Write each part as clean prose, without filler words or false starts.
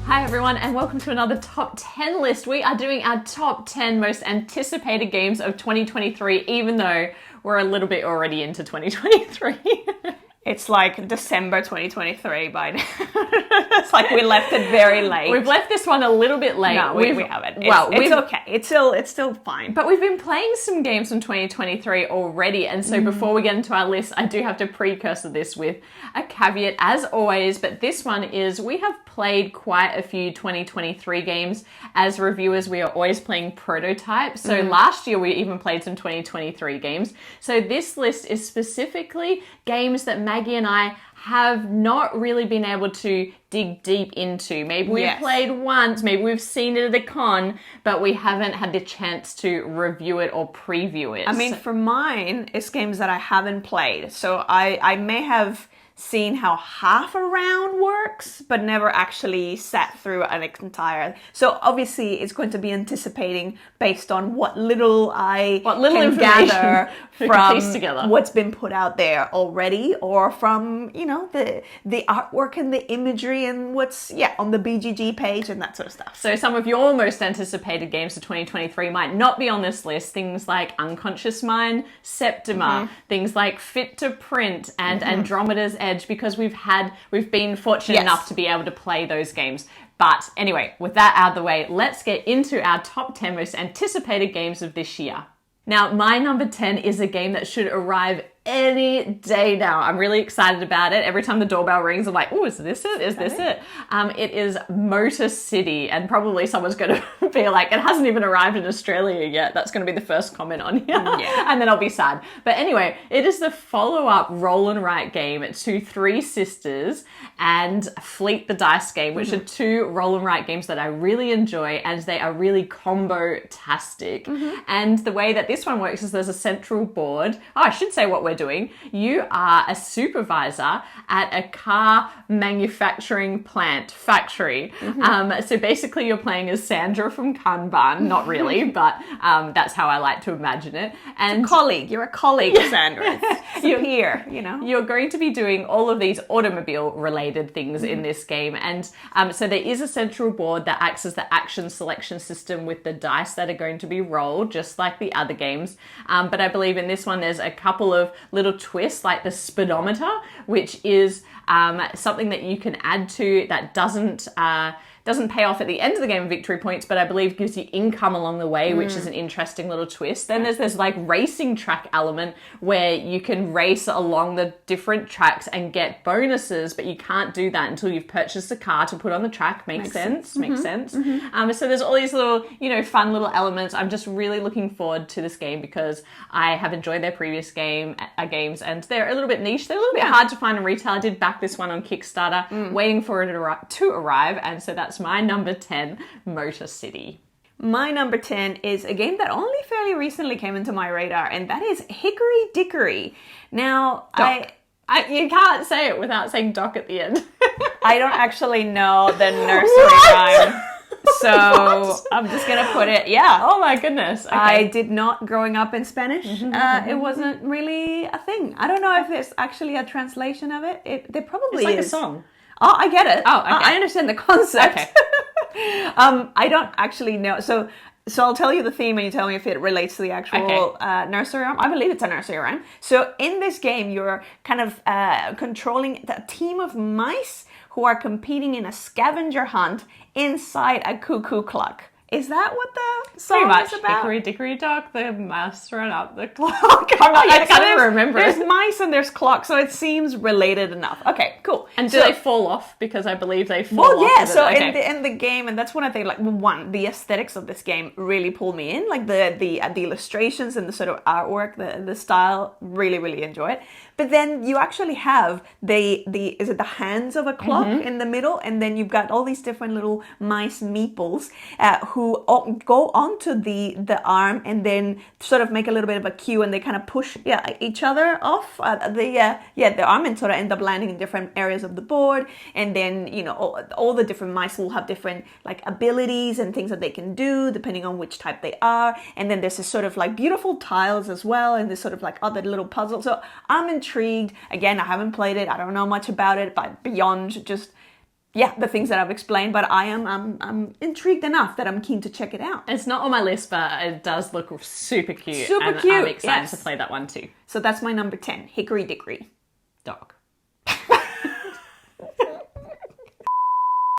Hi everyone and welcome to another top 10 list. We are doing our top 10 most anticipated games of 2023, even though we're a little bit already into 2023. It's like December 2023 by now. It's like we left it very late. We've left this one a little bit late. No, we haven't. It's okay. It's still fine. But we've been playing some games from 2023 already, and so before we get into our list, I do have to precursor this with a caveat as always, but this one is we have played quite a few 2023 games. As reviewers, we are always playing prototypes. So last year we even played some 2023 games. So this list is specifically games that Maggie and I have not really been able to dig deep into. Maybe we've played once, maybe we've seen it at a con, but we haven't had the chance to review it or preview it. I mean, for mine, it's games that I haven't played. So I may have seen how half a round works, but never actually sat through an entire. So obviously it's going to be anticipating based on what little can gather from what's been put out there already, or from, you know, the artwork and the imagery and what's on the BGG page and that sort of stuff. So some of your most anticipated games for 2023 might not be on this list. Things like Unconscious Mind, Septima, things like Fit to Print and Andromeda's Edge, because we've been fortunate enough to be able to play those games. But anyway, with that out of the way, let's get into our top 10 most anticipated games of this year. Now, my number 10 is a game that should arrive any day now. I'm really excited about it. Every time the doorbell rings, I'm like, oh, is this it? Is this it? It is Motor City, and probably someone's going to be like, it hasn't even arrived in Australia yet. That's going to be the first comment on here. And then I'll be sad. But anyway, it is the follow-up roll and write game to Three Sisters and Fleet the Dice game, which are two roll and write games that I really enjoy, and they are really combo-tastic. And the way that this one works is there's a central board. Oh, I should say what we're doing. You are a supervisor at a car manufacturing factory. So basically you're playing as Sandra from Kanban. Not really, but that's how I like to imagine it. And it's a colleague. You're a colleague, Sandra. You're here, you know. You're going to be doing all of these automobile related things in this game. And so there is a central board that acts as the action selection system with the dice that are going to be rolled, just like the other games. But I believe in this one, there's a couple of little twists, like the speedometer, which is something that you can add to that doesn't pay off at the end of the game of victory points, but I believe gives you income along the way, which is an interesting little twist. Then there's this like racing track element where you can race along the different tracks and get bonuses, but you can't do that until you've purchased a car to put on the track. Makes sense. So there's all these little, fun little elements. I'm just really looking forward to this game because I have enjoyed their previous games, and they're a little bit niche. They're a little bit hard to find in retail. I did back this one on Kickstarter, waiting for it to arrive, and so that's my number 10, Motor City. My number 10 is a game that only fairly recently came into my radar, and that is Hickory Dickory. Now, you can't say it without saying doc at the end. I don't actually know the nursery rhyme. So I'm just going to put it, Oh my goodness. Okay. I did not growing up in Spanish. It wasn't really a thing. I don't know if there's actually a translation of it. There probably is. It's like a song. Oh, I get it. Oh, okay. I understand the concept. Okay. I don't actually know. So I'll tell you the theme and you tell me if it relates to the actual nursery rhyme. I believe it's a nursery rhyme. So in this game, you're kind of controlling a team of mice who are competing in a scavenger hunt inside a cuckoo clock. Is that what the song is about? Hickory dickory dock, the mouse run up the clock. I can't even remember. There's mice and there's clocks, so it seems related enough. Okay, cool. And do they fall off? Because I believe they fall off. Well, yeah. So in the game, and that's one of the the aesthetics of this game really pulled me in. Like the illustrations and the sort of artwork, the style, really enjoy it. But then you actually have the hands of a clock in the middle, and then you've got all these different little mice meeples who go onto the arm and then sort of make a little bit of a cue, and they kind of push each other off the arm, and sort of end up landing in different areas of the board. And then all the different mice will have different like abilities and things that they can do depending on which type they are. And then there's this sort of like beautiful tiles as well, and this sort of like other little puzzles. So I'm intrigued. Again, I haven't played it. I don't know much about it, but beyond just yeah, the things that I've explained, but I'm intrigued enough that I'm keen to check it out. It's not on my list, but it does look super cute. Super and cute, I'm excited yes. to play that one too. So that's my number 10, Hickory Dickory. Dog.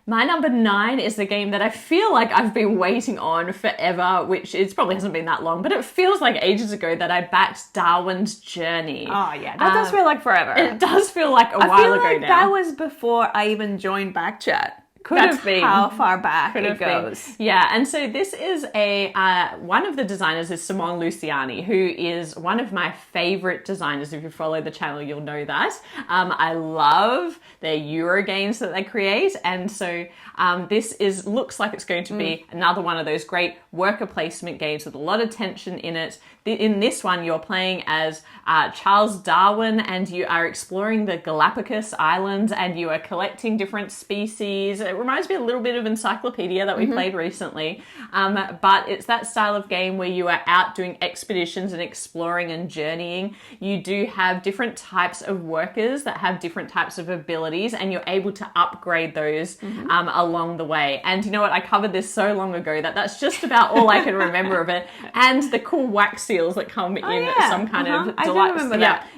My number 9 is the game that I feel like I've been waiting on forever, which it probably hasn't been that long, but it feels like ages ago that I backed Darwin's Journey. Oh yeah, that does feel like forever. It does feel like a while I feel ago like now. that was before I even joined Backchat. Have been. How far back Could it have been. goes. Yeah, and so this is one of the designers is Simone Luciani, who is one of my favorite designers. If you follow the channel, you'll know that. I love their Euro games that they create, and so this looks like it's going to be another one of those great worker placement games with a lot of tension in it. In this one, you're playing as Charles Darwin, and you are exploring the Galapagos Islands, and you are collecting different species. It reminds me a little bit of Encyclopedia that we played recently, but it's that style of game where you are out doing expeditions and exploring and journeying. You do have different types of workers that have different types of abilities, and you're able to upgrade those along the way. And you know what? I covered this so long ago that's just about all I can remember of it. And the cool wax seals that come in some kind of deluxe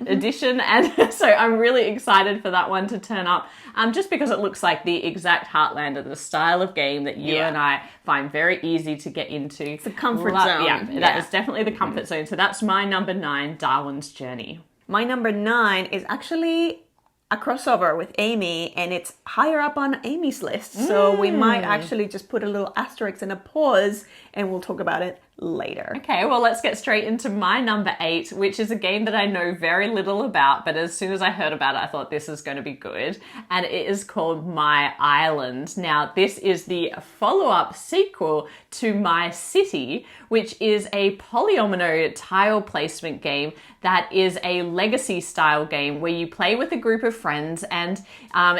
edition. And so I'm really excited for that one to turn up, just because it looks like the exact heartland of the style of game that you and I find very easy to get into. It's a comfort zone. Yeah, that is definitely the comfort zone. So that's my number 9, Darwin's Journey. My number 9 is actually a crossover with Amy, and it's higher up on Amy's list. So we might actually just put a little asterisk and a pause, and we'll talk about it later. Okay, well, let's get straight into my number 8, which is a game that I know very little about, but as soon as I heard about it, I thought this is going to be good. And it is called My Island. Now, this is the follow-up sequel to My City, which is a polyomino tile placement game that is a legacy style game where you play with a group of friends, and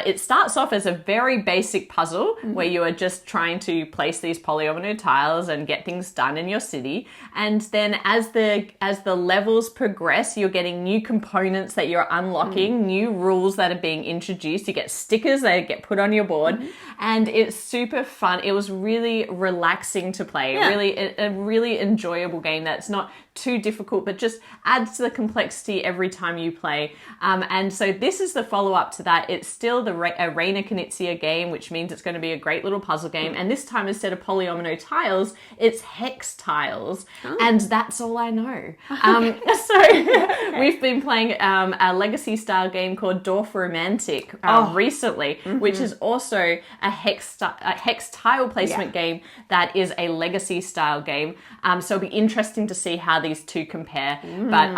it starts off as a very basic puzzle where you are just trying to place these polyomino tiles and get things done in your city. And then as the levels progress, you're getting new components that you're unlocking, new rules that are being introduced. You get stickers that get put on your board, and it's super fun. It was really relaxing to play. A really enjoyable game that's not too difficult, but just adds to the complexity every time you play. And so this is the follow-up to that. It's still the Reina Knizia game, which means it's going to be a great little puzzle game. And this time, instead of polyomino tiles, it's hex tiles. And that's all I know. So we've been playing a legacy style game called Dorf Romantic recently, which is also a hex tile placement game that is a legacy style game. So it'll be interesting to see how these two compare. But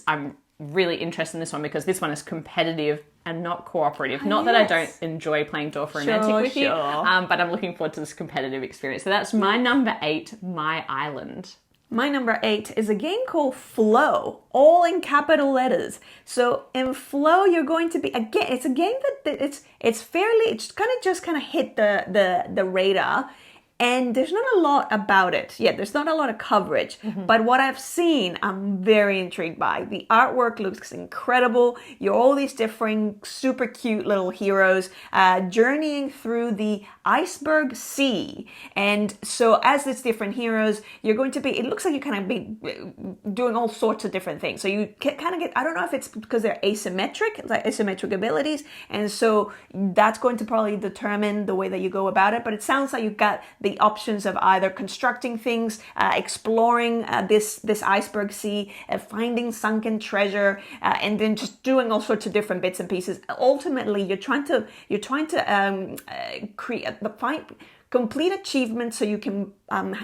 I'm really interested in this one because this one is competitive and not cooperative. Not that I don't enjoy playing Dorf Romantic with you, but I'm looking forward to this competitive experience. So that's my number 8, My Island. My number 8 is a game called Flow, all in capital letters. So in Flow, you're going to be, again, it's a game that it's kind of hit the radar. And there's not a lot about it yet. There's not a lot of coverage. But what I've seen, I'm very intrigued by. The artwork looks incredible. You're all these different, super cute little heroes journeying through the iceberg sea. And so as these different heroes, you're going to be, it looks like you're kind of be doing all sorts of different things. So you kind of get, I don't know if it's because they're asymmetric, like asymmetric abilities. And so that's going to probably determine the way that you go about it. But it sounds like you've got the options of either constructing things, exploring this iceberg sea, finding sunken treasure, and then just doing all sorts of different bits and pieces. Ultimately, you're trying to complete achievements so you can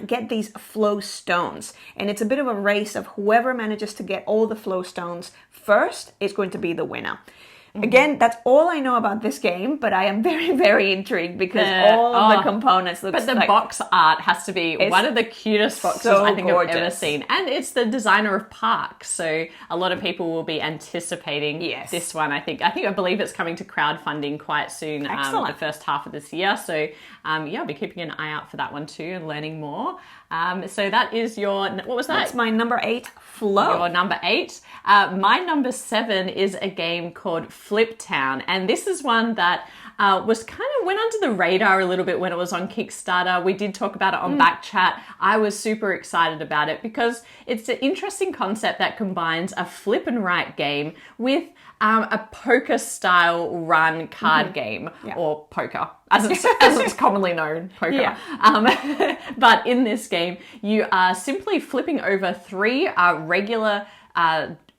get these flow stones. And it's a bit of a race of whoever manages to get all the flow stones first is going to be the winner. Again, that's all I know about this game, but I am very, very intrigued because all of the components look But the box art has to be one of the cutest boxes I think I've ever seen. And it's the designer of Park, so a lot of people will be anticipating this one. I believe it's coming to crowdfunding quite soon, the first half of this year. So I'll be keeping an eye out for that one too and learning more. So that is your, what was that? That's my number 8, Flow. Your number 8. My number 7 is a game called Flip Town. And this is one that was kind of went under the radar a little bit when it was on Kickstarter. We did talk about it on Backchat. I was super excited about it because it's an interesting concept that combines a flip and write game with a poker style run card game, or poker as it's commonly known, poker. Yeah. But in this game, you are simply flipping over three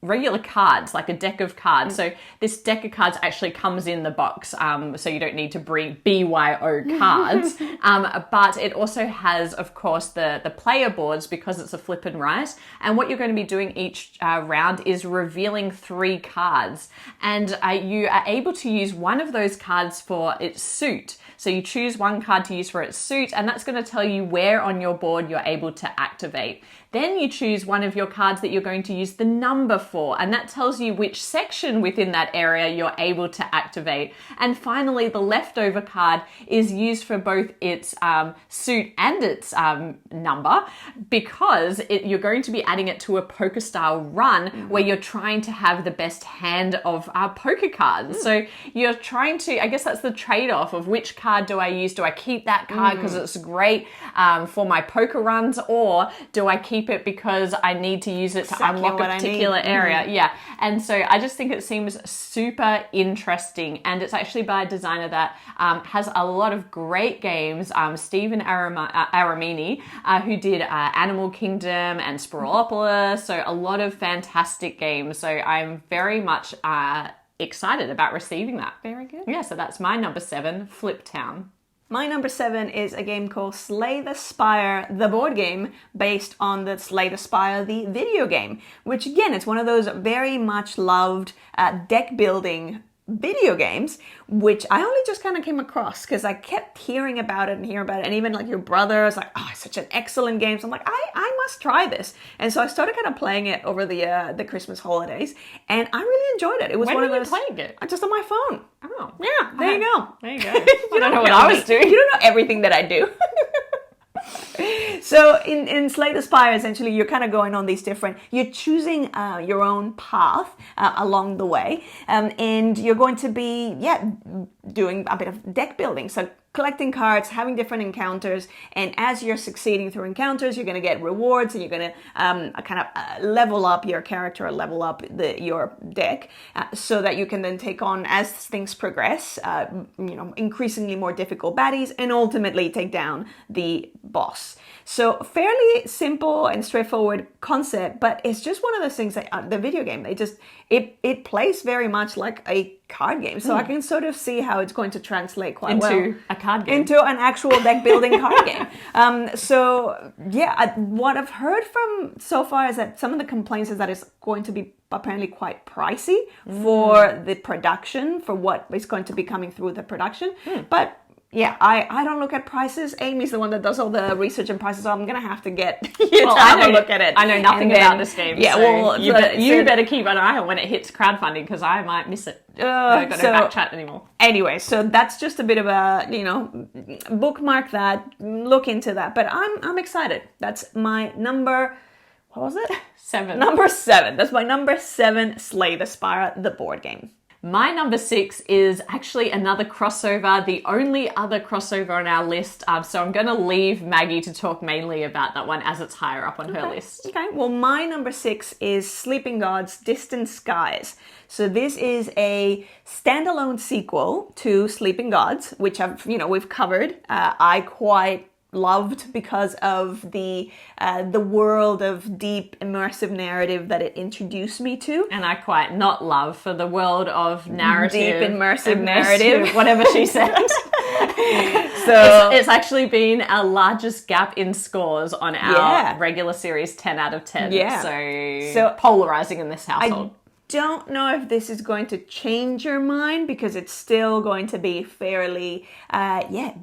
regular cards, like a deck of cards. So this deck of cards actually comes in the box, so you don't need to bring BYO cards. But it also has, of course, the player boards because it's a flip and write. And what you're going to be doing each round is revealing three cards. And you are able to use one of those cards for its suit. So you choose one card to use for its suit, and that's going to tell you where on your board you're able to activate. Then you choose one of your cards that you're going to use the number for, and that tells you which section within that area you're able to activate. And finally, the leftover card is used for both its suit and its number, because you're going to be adding it to a poker style run where you're trying to have the best hand of poker cards. So you're trying to, I guess that's the trade-off of which card do I use? Do I keep that card because it's great for my poker runs, or do I keep it because I need to use it to unlock a particular area? Yeah. And so I just think it seems super interesting, and it's actually by a designer that has a lot of great games, Stephen Aramini, who did Animal Kingdom and Spiralopolis, so a lot of fantastic games. So I'm very much excited about receiving that. Very good. Yeah, so that's my number 7, Flip Town. My number 7 is a game called Slay the Spire, the board game, based on the Slay the Spire, the video game, which again, it's one of those very much loved deck building video games, which I only just kind of came across because I kept hearing about it, and even like your brother was like, oh, it's such an excellent game. So I'm like, I must try this. And so I started kind of playing it over the Christmas holidays, and I really enjoyed it. It was one of those. When were you playing it? Just on my phone. Oh. Yeah, there you go. There you go. I don't know what I was doing. You don't know everything that I do. So in Slay the Spire, essentially, you're kind of going on these different, you're choosing your own path along the way, and you're going to be, doing a bit of deck building. So collecting cards, having different encounters, and as you're succeeding through encounters, you're going to get rewards, and you're going to level up your character, or level up your deck, so that you can then take on, as things progress, increasingly more difficult baddies, and ultimately take down the boss. So fairly simple and straightforward concept, but it's just one of those things that the video game, it plays very much like a card game. So I can sort of see how it's going to translate quite into a card game, into an actual deck building card game. What I've heard from so far is that some of the complaints is that it's going to be apparently quite pricey for the production, for what is going to be coming through the production. But yeah, I don't look at prices. Amy's the one that does all the research and prices, so I'm going to have to get have a look at it. I know nothing about this game. Yeah, so you better keep an eye on when it hits crowdfunding, because I might miss it. I got no Backchat anymore. Anyway, so that's just a bit of a, bookmark that, look into that. But I'm excited. That's my number, what was it? 7. Number 7. That's my number 7, Slay the Spire, the board game. My number 6 is actually another crossover, the only other crossover on our list. So I'm going to leave Maggie to talk mainly about that one as it's higher up on her list. Okay, well, my number 6 is Sleeping Gods Distant Skies. So this is a standalone sequel to Sleeping Gods, which we've covered. I quite loved because of the world of deep immersive narrative that it introduced me to, and I quite not love for the world of narrative, deep immersive narrative, whatever she said. So it's actually been our largest gap in scores on our regular series, 10 out of 10. Yeah, so polarizing in this household. Don't know if this is going to change your mind, because it's still going to be fairly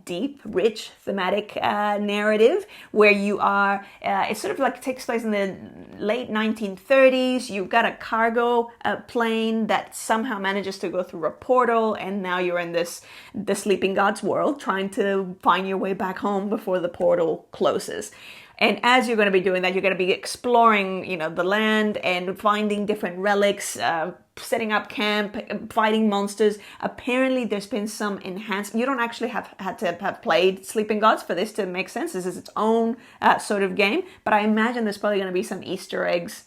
deep, rich, thematic narrative, where you are, it sort of like takes place in the late 1930s. You've got a cargo plane that somehow manages to go through a portal, and now you're in the Sleeping Gods world, trying to find your way back home before the portal closes. And as you're going to be doing that, you're going to be exploring, the land and finding different relics, setting up camp, fighting monsters. Apparently, there's been some enhanced. You don't actually had to have played Sleeping Gods for this to make sense. This is its own sort of game, but I imagine there's probably going to be some Easter eggs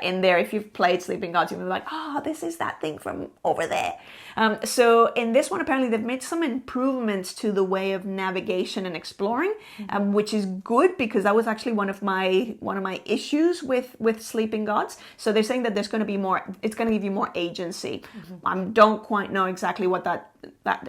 in there. If you've played Sleeping Gods, you'll be like, this is that thing from over there. So in this one, apparently they've made some improvements to the way of navigation and exploring, which is good because that was actually one of my issues with Sleeping Gods. So they're saying that there's going to be more. It's going to give you more agency. I don't quite know exactly what that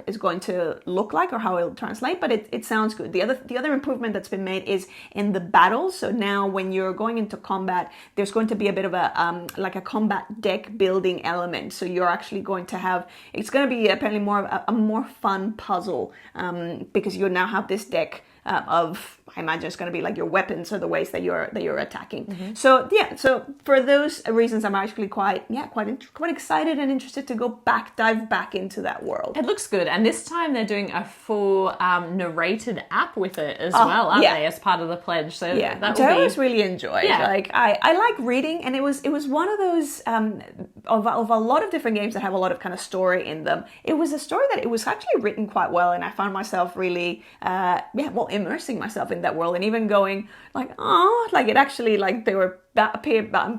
is going to look like or how it'll translate, but it sounds good. The other improvement that's been made is in the battles. So now when you're going into combat, there's going to be a bit of a like a combat deck building element. So you're actually going to have, it's going to be apparently more of a more fun puzzle because you now have this deck of, I imagine it's going to be like your weapons or the ways that you're attacking. So so for those reasons, I'm actually quite excited and interested to dive back into that world. It looks good, and this time they're doing a full narrated app with it as well, aren't they? As part of the pledge. So that will I always really enjoyed. Yeah. Like I like reading, and it was one of those of a lot of different games that have a lot of kind of story in them. It was a story that it was actually written quite well, and I found myself really immersing myself in that world, and even going like, like it actually, like there were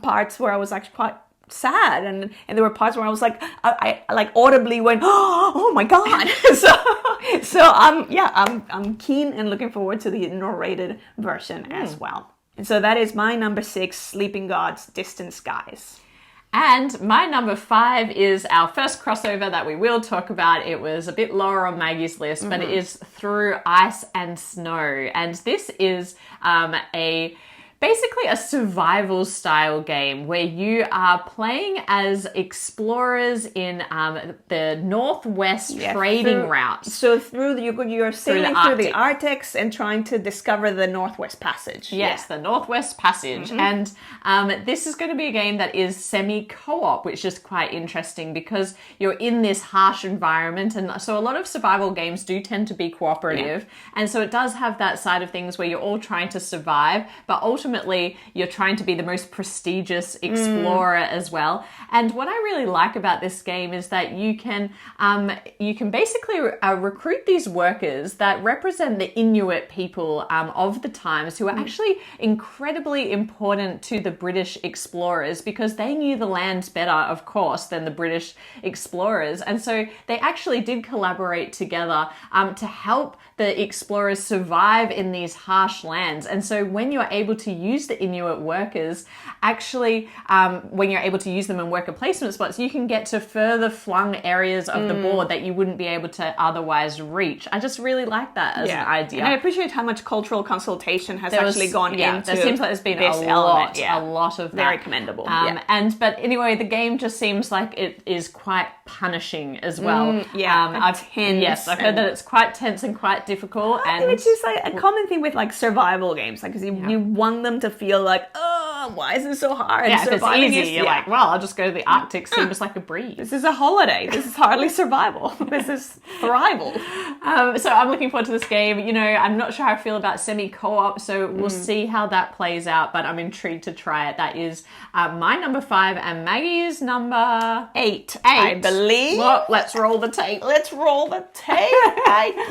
parts where I was actually quite sad, and there were parts where I was like, I like audibly went, oh my god. so I'm keen and looking forward to the narrated version as well. And so that is my number 6, Sleeping Gods: Distant Skies. And my number 5 is our first crossover that we will talk about. It was a bit lower on Maggie's list, but it is Through Ice and Snow. And this is basically a survival style game where you are playing as explorers in the northwest trading routes. So you're sailing through the Arctics and trying to discover the Northwest Passage. Yes, the Northwest Passage. And this is going to be a game that is semi-co-op, which is quite interesting because you're in this harsh environment. And so a lot of survival games do tend to be cooperative. And so it does have that side of things where you're all trying to survive, but ultimately you're trying to be the most prestigious explorer as well. And what I really like about this game is that you can basically recruit these workers that represent the Inuit people of the times, who are actually incredibly important to the British explorers because they knew the lands better, of course, than the British explorers. And so they actually did collaborate together to help the explorers survive in these harsh lands. And so when you're able to use the Inuit workers, actually, when you're able to use them in worker placement spots, you can get to further flung areas of the board that you wouldn't be able to otherwise reach. I just really like that as an idea. And I appreciate how much cultural consultation has actually gone into there seems like there's been this element, a lot of that. Very commendable. But anyway, the game just seems like it is quite punishing as well. Tense. I've heard that it's quite tense and quite difficult. And which is like a common thing with like survival games, like because you want them to feel like, oh, why is this so hard? Yeah, if it's easy, you're like, well, I'll just go to the Arctic, seems like a breeze. This is a holiday. This is hardly survival. This is thrival. So I'm looking forward to this game. I'm not sure how I feel about semi-co-op, so we'll see how that plays out, but I'm intrigued to try it. That is my number 5 and Maggie's number 8, I believe. Well, let's roll the tape. Let's roll the tape.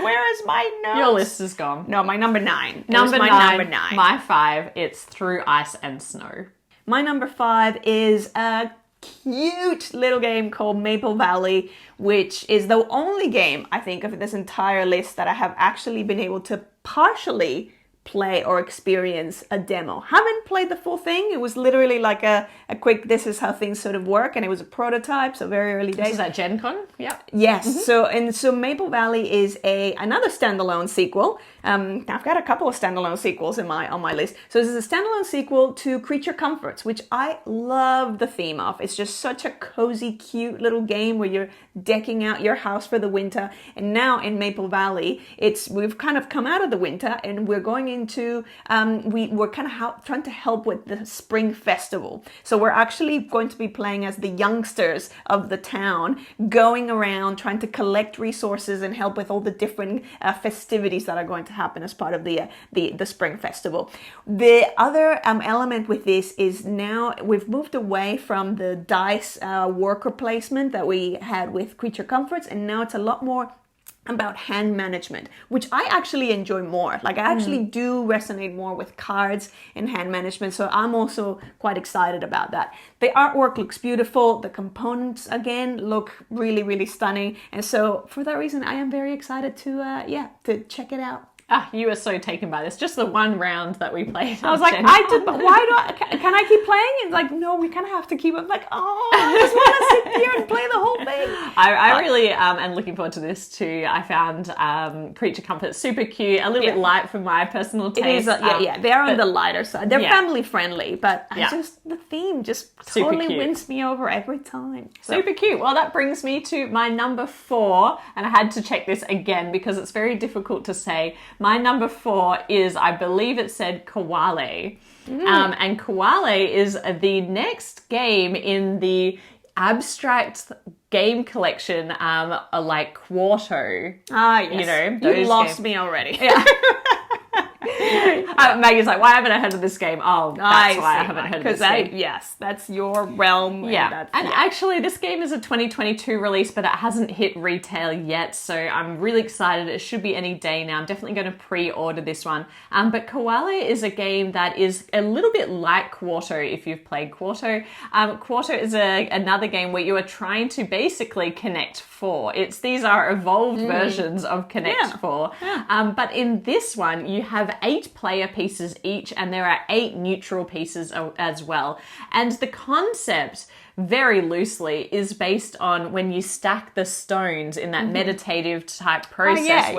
Where is my notes? Your list is gone. No, my number 9. Number 9. My 5, it's Through Ice and Snow. My number 5 is a cute little game called Maple Valley, which is the only game, I think, of this entire list that I have actually been able to partially play or experience a demo. Haven't played the full thing. It was literally like a quick, this is how things sort of work, and it was a prototype, so very early days. Is that Gen Con? Yeah. Yes. So Maple Valley is another standalone sequel. I've got a couple of standalone sequels on my list. So this is a standalone sequel to Creature Comforts, which I love the theme of. It's just such a cozy, cute little game where you're decking out your house for the winter. And now in Maple Valley, we've kind of come out of the winter and we're going trying to we're kind of trying to help with the spring festival. So we're actually going to be playing as the youngsters of the town, going around trying to collect resources and help with all the different festivities that are going to happen as part of the spring festival. The other element with this is now we've moved away from the dice worker placement that we had with Creature Comforts, and now it's a lot more about hand management, which I actually enjoy more. Like, I actually do resonate more with cards and hand management, so I'm also quite excited about that. The artwork looks beautiful. The components, again, look really, really stunning. And so for that reason, I am very excited to check it out. You were so taken by this. Just the one round that we played. I was like, but why do can I keep playing? It's like, no, we kind of have to keep it. Like, I just want to sit here and play the whole thing. I really am looking forward to this too. I found Creature Comforts super cute, a little bit light for my personal taste. It is, they are on the lighter side. They're family friendly, but the theme just totally wins me over every time. So. Super cute. Well, that brings me to my number 4, and I had to check this again because it's very difficult to say. My number 4 is, I believe it said Koale. And Koale is the next game in the abstract game collection, like Quarto. Yes. You know, you lost me already. Yeah. Maggie's like, why haven't I heard of this game? Oh, that's why I haven't heard of this game. Yes, that's your realm. Yeah. And actually, this game is a 2022 release, but it hasn't hit retail yet. So I'm really excited. It should be any day now. I'm definitely going to pre-order this one. But Koale is a game that is a little bit like Quarto, if you've played Quarto. Quarto is another game where you are trying to basically connect 4. These are evolved versions of Connect 4. Yeah. But in this one, you have 8 player pieces each, and there are 8 neutral pieces as well. And the concept, very loosely, is based on when you stack the stones in that meditative type process.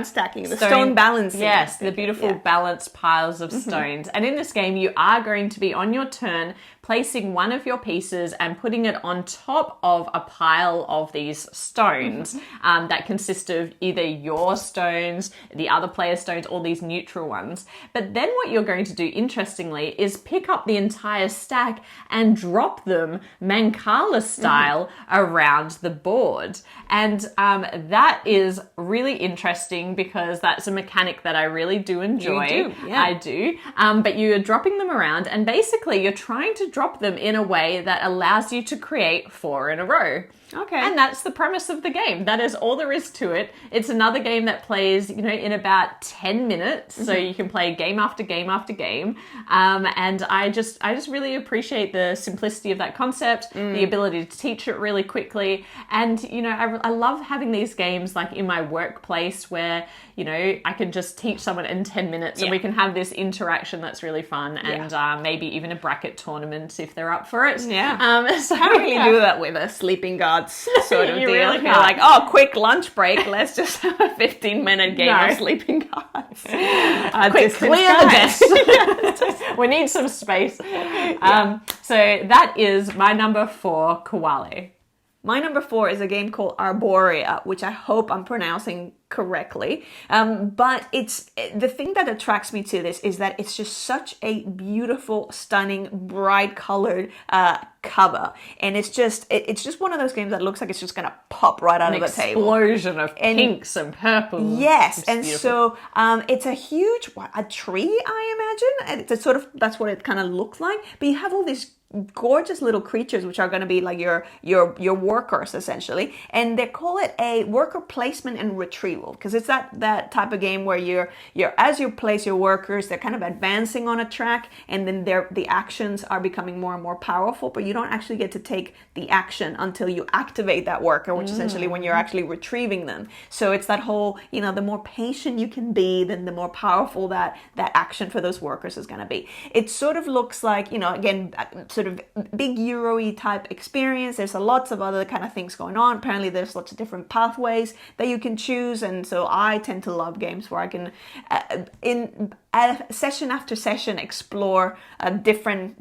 Stacking, the stone balancing. Yes, the beautiful balanced piles of stones. And in this game, you are going to be, on your turn, placing one of your pieces and putting it on top of a pile of these stones that consist of either your stones, the other player's stones, or these neutral ones. But then what you're going to do, interestingly, is pick up the entire stack and drop them Mancala style around the board. And that is really interesting because that's a mechanic that I really do enjoy. You do, yeah. I do. But you're dropping them around, and basically you're trying to drop them in a way that allows you to create 4 in a row. Okay. And that's the premise of the game. That is all there is to it. It's another game that plays, in about 10 minutes. So you can play game after game after game. And I just really appreciate the simplicity of that concept, the ability to teach it really quickly. And, I love having these games like in my workplace where, I can just teach someone in 10 minutes and we can have this interaction that's really fun, and maybe even a bracket tournament if they're up for it. Yeah. So can't really do that with a sleeping gods sort of You deal. really You're can't. like, quick lunch break. Let's just have a 15-minute game of sleeping gods. Quick, clear the desk. We need some space. So that is my number 4, Koale. My number 4 is a game called Arborea, which I hope I'm pronouncing correctly. But it's the thing that attracts me to this is that it's just such a beautiful, stunning, bright colored cover. And it's just one of those games that looks like it's just going to pop right out of the table. Explosion of pinks and purples. Yes. And so it's a huge, a tree, I imagine. It's that's what it kind of looks like. But you have all these gorgeous little creatures which are going to be like your workers essentially, and they call it a worker placement and retrieval because it's that type of game where you're as you place your workers, they're kind of advancing on a track, and then the actions are becoming more and more powerful, but you don't actually get to take the action until you activate that worker, which essentially when you're actually retrieving them. So it's that whole, the more patient you can be, then the more powerful that action for those workers is going to be. It sort of looks like, again, sort of big Euro-y type experience. There's lots of other kind of things going on. Apparently there's lots of different pathways that you can choose, and so I tend to love games where I can in session after session explore different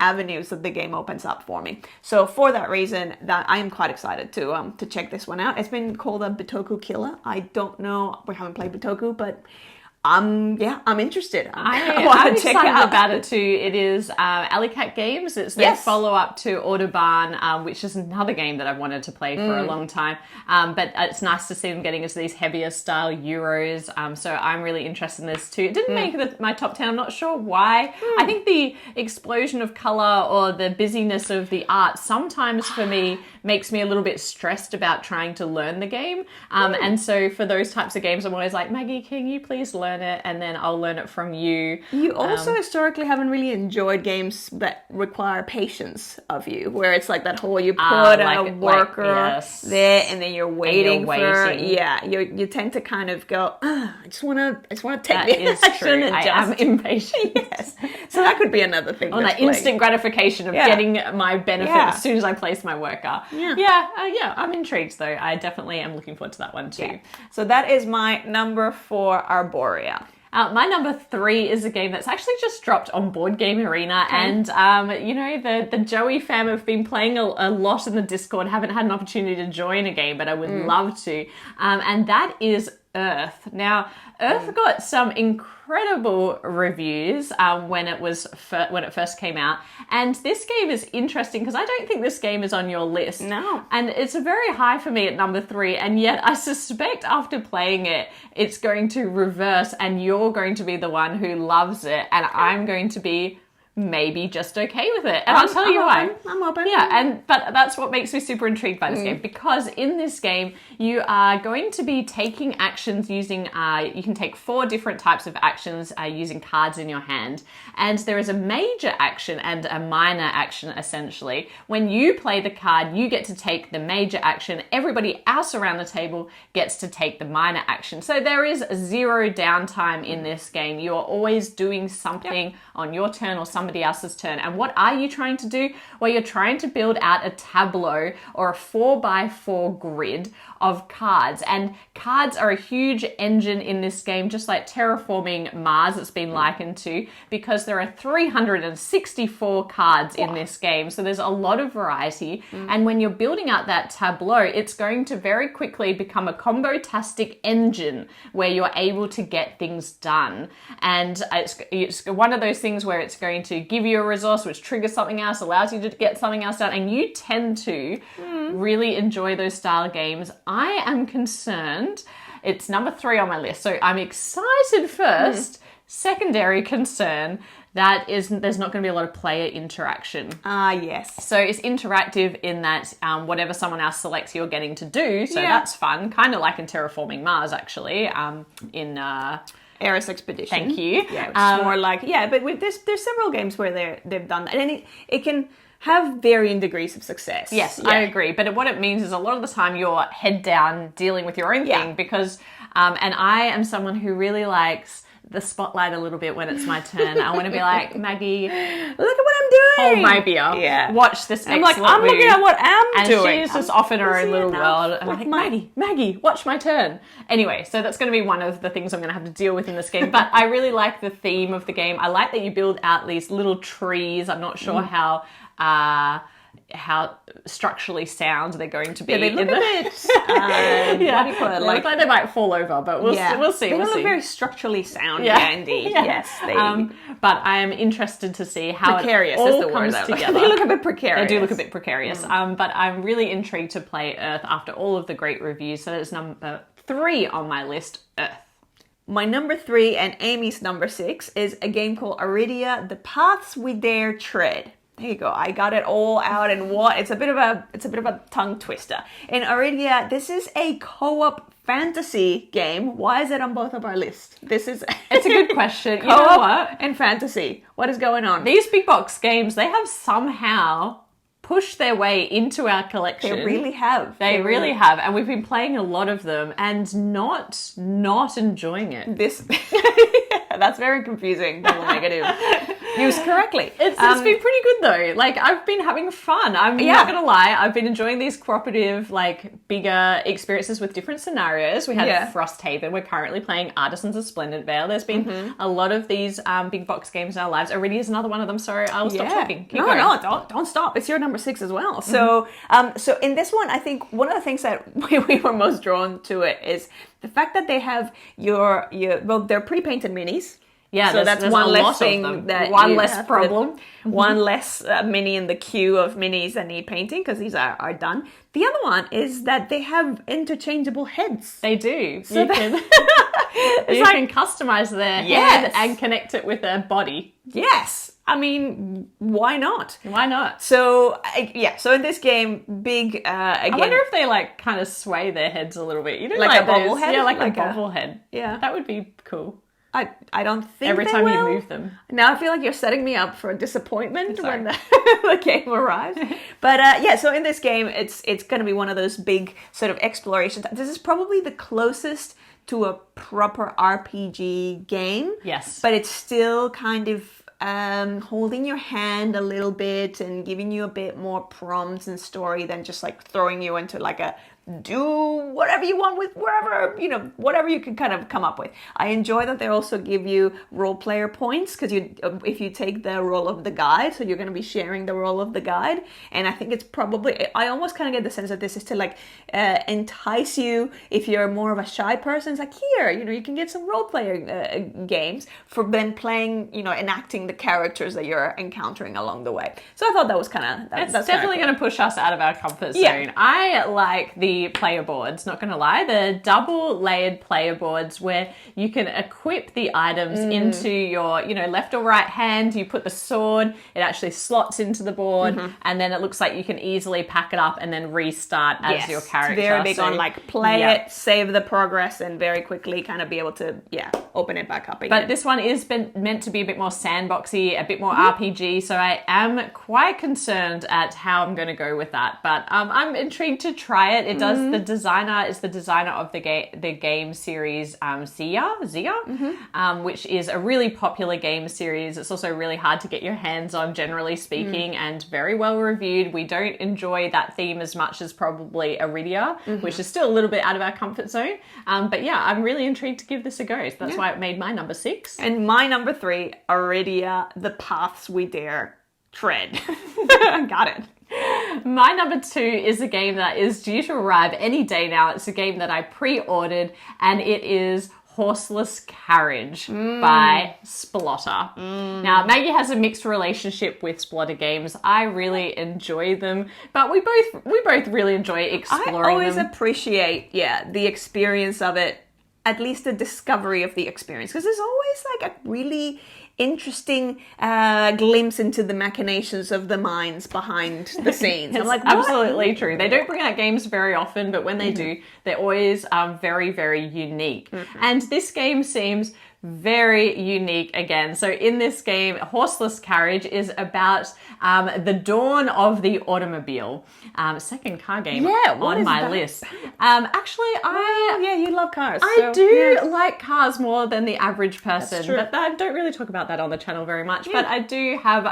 avenues that the game opens up for me. So for that reason, that I am quite excited to check this one out. It's been called a Bitoku killer. I don't know, we haven't played Bitoku, but I'm interested. I'm wanna excited about it too. It is Alley Cat Games. It's their follow-up to Autobahn, which is another game that I've wanted to play for a long time. But it's nice to see them getting into these heavier style Euros. So I'm really interested in this too. It didn't make my top 10. I'm not sure why. I think the explosion of color or the busyness of the art sometimes for me makes me a little bit stressed about trying to learn the game. And so for those types of games, I'm always like, Maggie, can you please learn it? And then I'll learn it from you. You also historically haven't really enjoyed games that require patience of you, where it's like that whole you put a worker there and then you're waiting for. Yeah, you tend to kind of go, I just want to take the action and I am impatient. Yes, so that could be another thing. On that instant gratification of getting my benefit as soon as I place my worker. Yeah, I'm intrigued though. I definitely am looking forward to that one too. Yeah. So that is my number 4, Arborea. My number 3 is a game that's actually just dropped on Board Game Arena, and the Joey fam have been playing a lot in the Discord. Haven't had an opportunity to join a game, but I would love to. And that is Earth. Now, Earth got some incredible reviews when it first came out, and this game is interesting because I don't think this game is on your list. No, and it's a very high for me at number 3, and yet I suspect after playing it, it's going to reverse, and you're going to be the one who loves it, and I'm going to be maybe just okay with it. And I'll tell you why. I'm open. Yeah, but that's what makes me super intrigued by this game, because in this game you are going to be taking actions using, you can take 4 different types of actions using cards in your hand. And there is a major action and a minor action, essentially. When you play the card, you get to take the major action. Everybody else around the table gets to take the minor action. So there is 0 downtime in this game. You are always doing something on your turn or somebody else's turn. And what are you trying to do? Well, you're trying to build out a tableau or a 4x4 grid of cards. And cards are a huge engine in this game, just like terraforming Mars it's been likened to, because there are 364 cards in this game. So there's a lot of variety. And when you're building out that tableau, it's going to very quickly become a combo-tastic engine where you're able to get things done. And it's one of those things where it's going to give you a resource which triggers something else, allows you to get something else done, and you tend to really enjoy those style games. I am concerned. It's number 3 on my list, so I'm excited first. Secondary concern, that is there's not going to be a lot of player interaction. Yes. So it's interactive in that whatever someone else selects, you're getting to do. So that's fun. Kind of like in Terraforming Mars, actually. In Eris Expedition. Thank you. Yeah, it's more like but there's several games where they've done that, and it can have varying degrees of success. Yes, I agree. But what it means is a lot of the time you're head down dealing with your own thing, because and I am someone who really likes the spotlight a little bit when it's my turn. I want to be like, Maggie, look at what I'm doing. Hold my beer. Yeah. Watch this excellent I'm move. looking at what I'm doing. And she's just off in her own little world. And I'm like, Maggie, watch my turn. Anyway, so that's going to be one of the things I'm going to have to deal with in this game. But I really like the theme of the game. I like that you build out these little trees. I'm not sure how structurally sound they're going to be. Yeah, they look a bit. What do you call it? Like they might fall over, but we'll see. They look very structurally sound. Yeah, indeed. Yes. But I am interested to see how precarious it all is the comes word, together. They look a bit precarious. They do look a bit precarious. But I'm really intrigued to play Earth after all of the great reviews. So that's number 3 on my list, Earth. My number 3 and Amy's number 6 is a game called Aridia: The Paths We Dare Tread. There you go. I got it all out in one. It's a bit of a tongue twister. In Aridia, this is a co-op fantasy game. Why is it on both of our lists? It's a good question. Co-op, you know what? And fantasy. What is going on? These big box games, they have somehow pushed their way into our collection. They really have. They really have. And we've been playing a lot of them and not enjoying it. That's very confusing, double negative. used correctly. It's been pretty good though. Like, I've been having fun. I'm not gonna lie. I've been enjoying these cooperative, like, bigger experiences with different scenarios. We had Frosthaven. We're currently playing Artisans of Splendid Vale. There's been a lot of these big box games in our lives. Already is another one of them. Sorry, I'll stop talking. Keep going. Don't stop. It's your number 6 as well. So, so in this one, I think one of the things that we were most drawn to it is the fact that they have they're pre-painted minis. Yeah, so that's one less thing one less problem. One less mini in the queue of minis that need painting, because these are done. The other one is that they have interchangeable heads. They do. So you can customize their head and connect it with their body. Yes. I mean, why not? Why not? So, so in this game, big, again... I wonder if they, like, kind of sway their heads a little bit. You know, like a bobblehead? Yeah, like a bobblehead. Yeah. That would be cool. I don't think every time you move them. Now I feel like you're setting me up for a disappointment when the game arrives. But so in this game, it's going to be one of those big sort of explorations. This is probably the closest to a proper RPG game. Yes. But it's still kind of holding your hand a little bit and giving you a bit more prompts and story than just like throwing you into like a do whatever you want with wherever, whatever you can kind of come up with. I enjoy that they also give you role player points, because if you take the role of the guide, so you're going to be sharing the role of the guide. And I think it's probably, I almost kind of get the sense that this is to like entice you if you're more of a shy person. It's like, here, you can get some role player games for then playing, enacting the characters that you're encountering along the way. So I thought that was kind of, that's definitely going to push us out of our comfort zone. Yeah. I like the player boards, not gonna lie, the double layered player boards where you can equip the items into your left or right hand. You put the sword, it actually slots into the board, and then it looks like you can easily pack it up and then restart as your character. Very big on like play it, save the progress, and very quickly kind of be able to open it back up again. But this one is meant to be a bit more sandboxy, a bit more RPG, so I am quite concerned at how I'm going to go with that, but I'm intrigued to try it. It does. The designer is the designer of the game series Zia, which is a really popular game series. It's also really hard to get your hands on, generally speaking, and very well reviewed. We don't enjoy that theme as much as probably Iridia, which is still a little bit out of our comfort zone. But yeah, I'm really intrigued to give this a go. So that's why it made my number 6. And my number 3, Iridia, The Paths We Dare Tread. Got it. My number 2 is a game that is due to arrive any day now. It's a game that I pre-ordered, and it is Horseless Carriage by Splotter. Now, Maggie has a mixed relationship with Splotter games. I really enjoy them, but we both really enjoy exploring them. I always appreciate, the experience of it, at least the discovery of the experience, because there's always like a really interesting glimpse into the machinations of the minds behind the scenes. I'm like, absolutely true. They don't bring out games very often, but when they do, they're always very, very unique. And this game seems very unique again. So in this game, Horseless Carriage is about the dawn of the automobile. Second car game on my list. Actually, you love cars. I do like cars more than the average person, but I don't really talk about that on the channel very much. But I do have,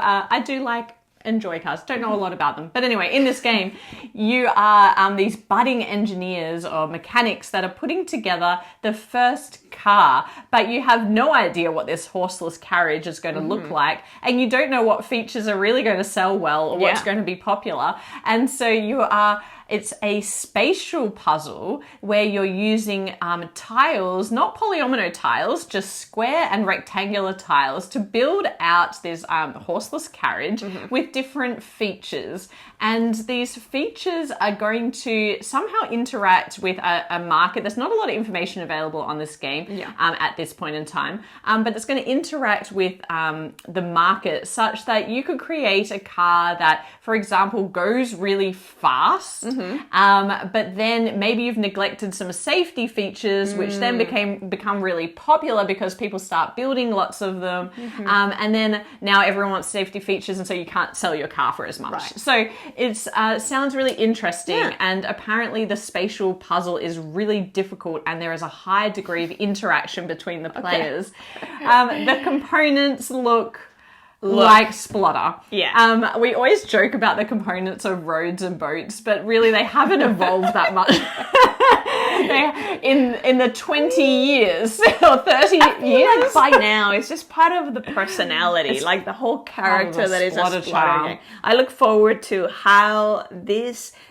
enjoy cars. Don't know a lot about them. But anyway, in this game, you are these budding engineers or mechanics that are putting together the first car, but you have no idea what this horseless carriage is going to look like, and you don't know what features are really going to sell well or what's going to be popular. And so it's a spatial puzzle where you're using tiles, not polyomino tiles, just square and rectangular tiles to build out this horseless carriage with different features. And these features are going to somehow interact with a market. There's not a lot of information available on this game at this point in time, but it's going to interact with the market such that you could create a car that, for example, goes really fast, but then maybe you've neglected some safety features, which then become really popular because people start building lots of them, and then now everyone wants safety features, and so you can't sell your car for as much. So it sounds really interesting, and apparently the spatial puzzle is really difficult, and there is a high degree of interaction between the players. The components look like Splotter. Yeah. We always joke about the components of roads and boats, but really they haven't evolved that much. In the 20 years or 30 years. Like by now, it's just part of the personality, like the whole character that is a Splotter Splotter charm. game. I look forward to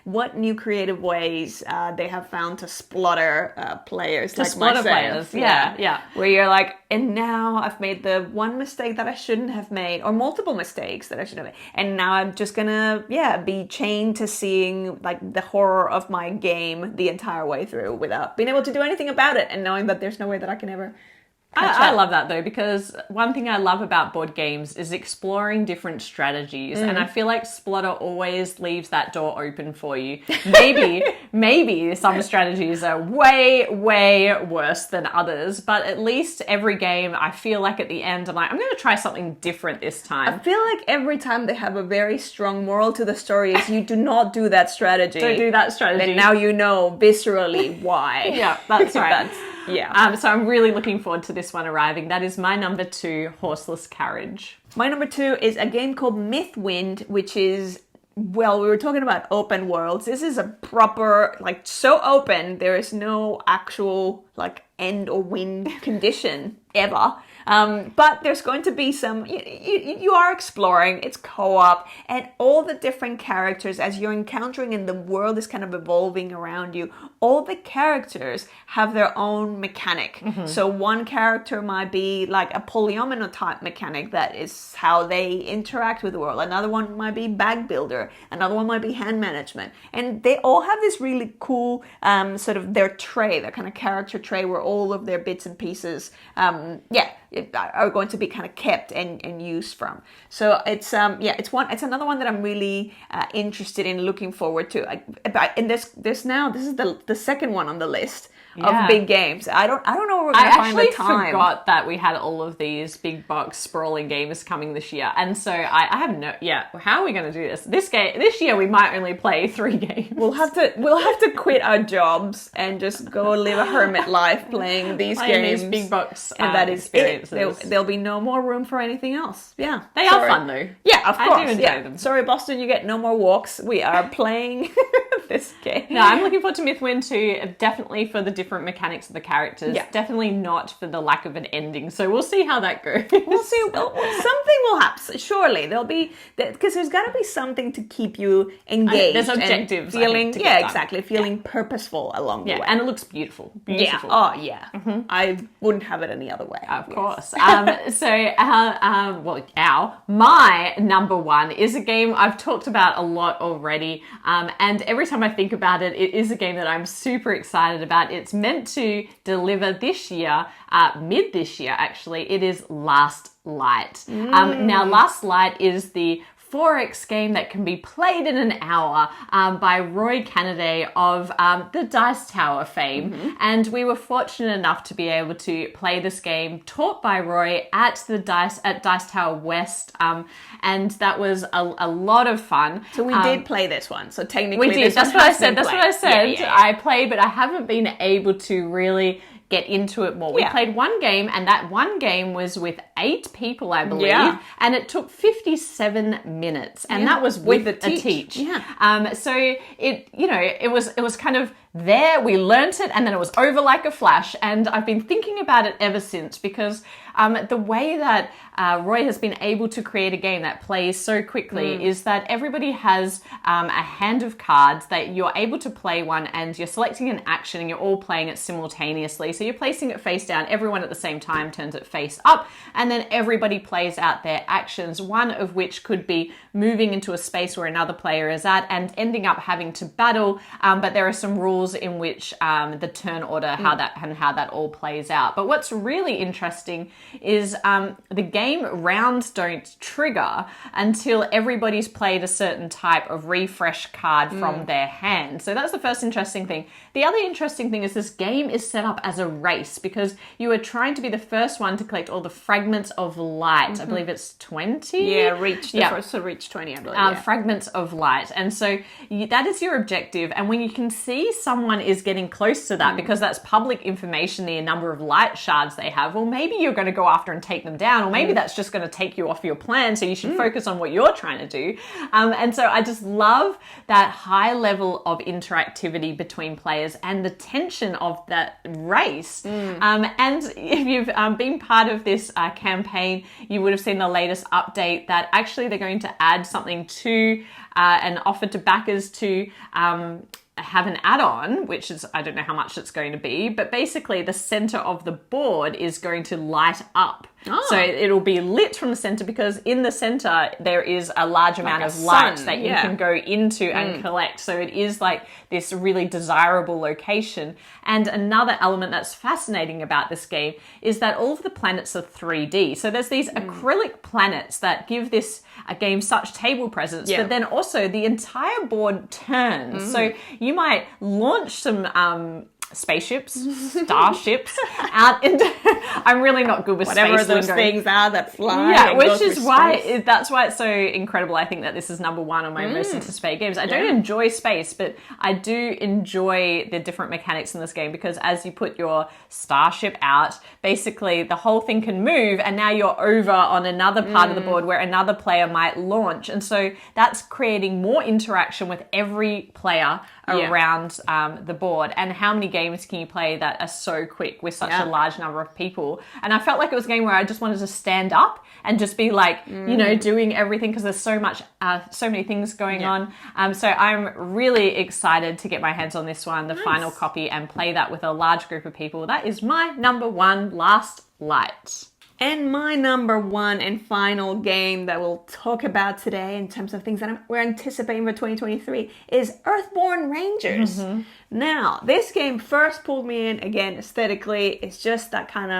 what new creative ways they have found to Splotter players like Splotter myself. players, yeah. Where you're like, and now I've made the one mistake that I shouldn't have made, or multiple mistakes that I should have made, and now I'm just gonna, be chained to seeing like the horror of my game the entire way through without being able to do anything about it, and knowing that there's no way that I can ever. I love that though, because one thing I love about board games is exploring different strategies, and I feel like Splotter always leaves that door open for you. Maybe some strategies are way, way worse than others, but at least every game I feel like at the end I'm like, I'm going to try something different this time. I feel like every time they have a very strong moral to the story is you do not do that strategy. Don't do that strategy. And now you know viscerally why. Yeah, that's right. Yeah. So I'm really looking forward to this one arriving. That is my number 2, Horseless Carriage. My number 2 is a game called Mythwind, which is, well, we were talking about open worlds. This is a proper, like, so open, there is no actual, like, end or wind condition ever. But there's going to be some, you are exploring, it's co-op, and all the different characters as you're encountering and the world is kind of evolving around you, all the characters have their own mechanic. So one character might be like a polyomino type mechanic, that is how they interact with the world. Another one might be bag builder, another one might be hand management. And they all have this really cool sort of their tray, their kind of character tray where all of their bits and pieces, are going to be kind of kept and used from. So it's another one that I'm really interested in, looking forward to. And this is the second one on the list of big games. I don't know where we're going to find the time. I actually forgot that we had all of these big box sprawling games coming this year, and so I have how are we going to do this? This year we might only play 3 games. We'll have to quit our jobs and just go live a hermit life playing these games, these big box and that is experiences. There'll be no more room for anything else. Yeah, they are fun though. Yeah, of course. I do enjoy them. Sorry, Boston, you get no more walks. We are playing this game. No, I'm looking forward to Mythwind too. Definitely for the different mechanics of the characters. Yeah. Definitely not for the lack of an ending. So we'll see how that goes. We'll see. Something will happen. Surely there'll be, because there's got to be something to keep you engaged. There's objectives. Feeling feeling purposeful along the way. And it looks beautiful. Beautiful. Yeah. Oh yeah. I wouldn't have it any other way. Of course. My number 1 is a game I've talked about a lot already, and every time I think about it, it is a game that I'm super excited about. It's meant to deliver this year, mid this year actually. It is Last Light. Now Last Light is the 4X game that can be played in an hour by Roy Cannaday of the Dice Tower fame. And we were fortunate enough to be able to play this game taught by Roy at Dice Tower West. And that was a lot of fun. So we did play this one. So technically we did. That's what I said. Yeah. I played, but I haven't been able to really get into it more. We played one game, and that one game was with 8 people, I believe, and it took 57 minutes, and that was with a teach. So it was kind of there, we learnt it, and then it was over like a flash, and I've been thinking about it ever since, because the way that Roy has been able to create a game that plays so quickly is that everybody has a hand of cards that you're able to play one, and you're selecting an action and you're all playing it simultaneously. So you're placing it face down, everyone at the same time turns it face up, and then everybody plays out their actions, one of which could be moving into a space where another player is at and ending up having to battle, but there are some rules in which the turn order, how that all plays out. But what's really interesting is the game rounds don't trigger until everybody's played a certain type of refresh card from their hand. So that's the first interesting thing. The other interesting thing is this game is set up as a race, because you are trying to be the first one to collect all the fragments of light. I believe it's 20? Reach 20, I believe. Fragments of light. And so that is your objective. And when you can see some someone is getting close to that because that's public information, the number of light shards they have, well, maybe you're going to go after and take them down, or maybe that's just going to take you off your plan, so you should focus on what you're trying to do. And so I just love that high level of interactivity between players and the tension of that race. And if you've been part of this campaign, you would have seen the latest update that actually they're going to add something to and offer to backers to have an add-on, which is, I don't know how much it's going to be, but basically the center of the board is going to light up. So it'll be lit from the center because in the center there is a large amount of light that you can go into and collect. So it is like this really desirable location. And another element that's fascinating about this game is that all of the planets are 3D. So there's these acrylic planets that give this game such table presence, but then also the entire board turns. So you might launch some spaceships, starships out into. I'm really not good with whatever space those lingo. things are that fly. Yeah, which is why that's why it's so incredible. I think that this is number one on my most anticipated games. I don't enjoy space, but I do enjoy the different mechanics in this game because as you put your starship out, basically the whole thing can move, and now you're over on another part of the board where another player might launch, and so that's creating more interaction with every player around the board. And how many games can you play that are so quick with such a large number of people? And I felt like it was a game where I just wanted to stand up and just be like, you know, doing everything because there's so many things going on. So I'm really excited to get my hands on this one, the final copy, and play that with a large group of people. That is my number one, Last Light. And my number one and final game that we'll talk about today in terms of things that we're anticipating for 2023 is Earthborn Rangers. Now, this game first pulled me in, again, aesthetically. It's just that kind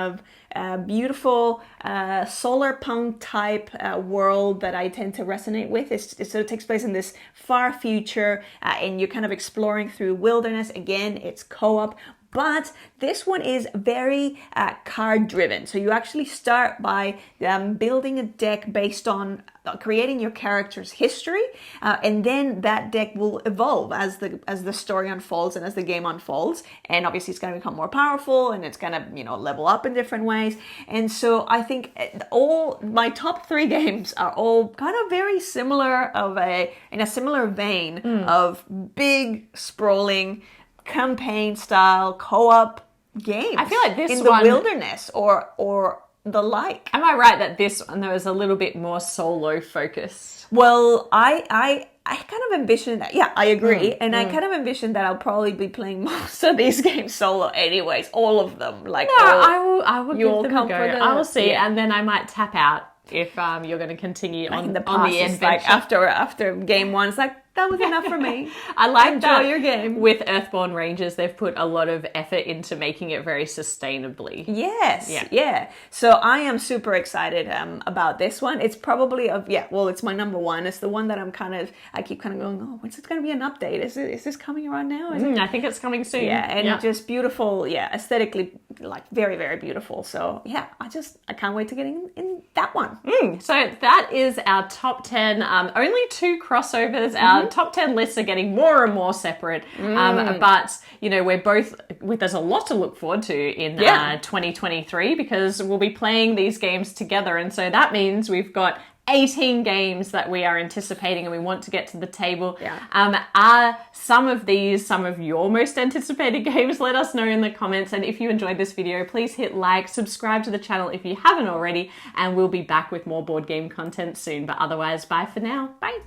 of beautiful solar punk type world that I tend to resonate with. It sort of takes place in this far future and you're kind of exploring through wilderness. Again, it's co-op. But this one is very card driven. So you actually start by building a deck based on creating your character's history. And then that deck will evolve as the story unfolds and as the game unfolds. And obviously it's going to become more powerful and it's going to, you know, level up in different ways. And so I think all my top three games are all kind of very similar in a similar vein of big, sprawling, campaign style co-op games. I feel like this in the wilderness or the like. Am I right that this one there was a little bit more solo focused? Well, I kind of envision that. Yeah, I agree. And I kind of envision that I'll probably be playing most of these games solo anyways, all of them. Like I will give them a go. for I will see, and then I might tap out if you're going to continue on the adventure. Like after game one, it's like, that was enough for me. I like Enjoy that. your game. With Earthborn Rangers, they've put a lot of effort into making it very sustainably. Yes, yeah. So I am super excited about this one. It's probably it's my number one. It's the one that I keep kind of going, oh, when's it going to be an update? Is this coming around now? I think it's coming soon. Yeah, and just beautiful, aesthetically, like very, very beautiful. So yeah, I can't wait to get in that one. So that is our top 10. Only 2 crossovers. Our top 10 lists are getting more and more separate. But, you know, there's a lot to look forward to in 2023 because we'll be playing these games together. And so that means we've got 18 games that we are anticipating and we want to get to the table. Are some of these some of your most anticipated games? Let us know in the comments. And if you enjoyed this video, please hit like, subscribe to the channel if you haven't already, and we'll be back with more board game content soon. But otherwise, bye for now. Bye.